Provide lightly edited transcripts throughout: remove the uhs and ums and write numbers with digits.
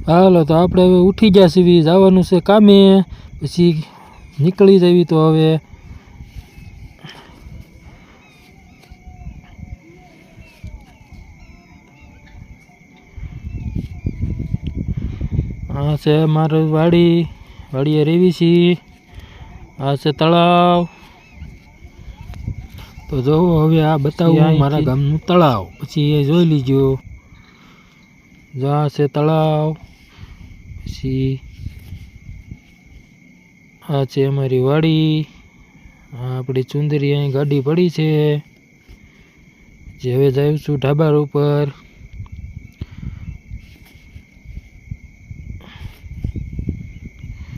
હાલો તો આપણે હવે ઉઠી ગયા છીએ, જવાનું છે કામે, પછી નીકળી જવી. તો હવે આ છે મારું વાડીએ રેવી છીએ. આ છે તળાવ. તો જોવો હવે આ બતાવું મારા ગામનું તળાવ, પછી એ જોઈ લીજો. જો આ છે તળાવ, પછી આ છે અમારી વાડી. આ આપણી ચુંદરી અહીં ગાડી પડી છે. જે હવે જાઉં છું ઢાબા ઉપર.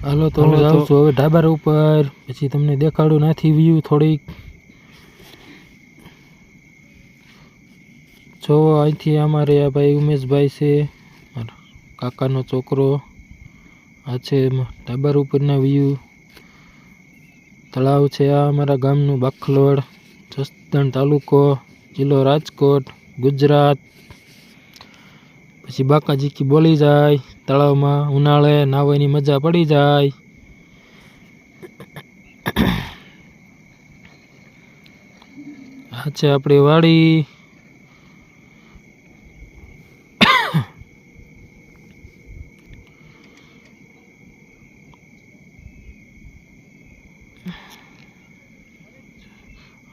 હાલો તો હું જાઉં છું હવે ઢાબા ઉપર, પછી તમને દેખાડું નાથી વ્યૂ થોડીક. જો અહીંથી અમારે આ ભાઈ ઉમેશભાઈ છે, મારા કાકાનો છોકરો. આ છે ઢાબા ઉપરના વ્યૂ. તળાવ છે આ અમારા ગામનું બાખલોડ, જસદણ તાલુકો, જિલ્લો રાજકોટ, ગુજરાત. પછી બાકાજીકી બોલી જાય તળાવમાં. ઉનાળે નાહવાની મજા પડી જાય. આ છે આપણી વાડી.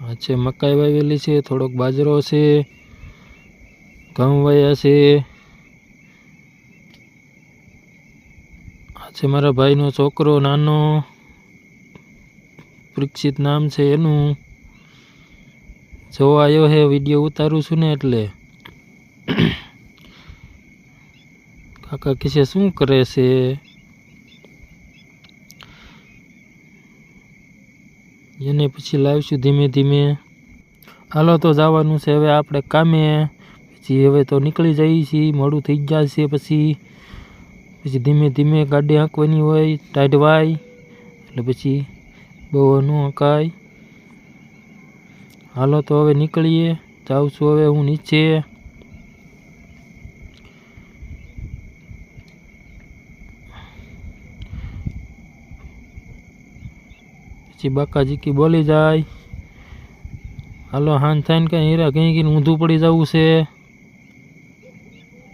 આ છે મકાઈ વાવેલી છે, થોડોક બાજરો છે, ઘઉં વાયા છે. આ છે મારા ભાઈનો છોકરો નાનો, પરીક્ષિત નામ છે એનું. જોવા આવ્યો હે, વિડીયો ઉતારું છું ને એટલે. કાકા કિસે શું કરે છે? એને પછી લાવીશું ધીમે ધીમે. હાલો તો જવાનું છે હવે આપણે કામે. પછી હવે તો નીકળી જઈએ છીએ, મોડું થઈ જાય છે. પછી ધીમે ધીમે ગાડી હાંકવાની હોય, ટાઈટ વાય એટલે પછી બહુ ન હંકાય. હાલો તો હવે નીકળીએ. જાઉં છું હવે હું નીચે. પછી બાકાજીકી બોલી જાય. હાલો હાન થાય ને કઈ હીરા કઈ ઊંધું પડી જવું છે.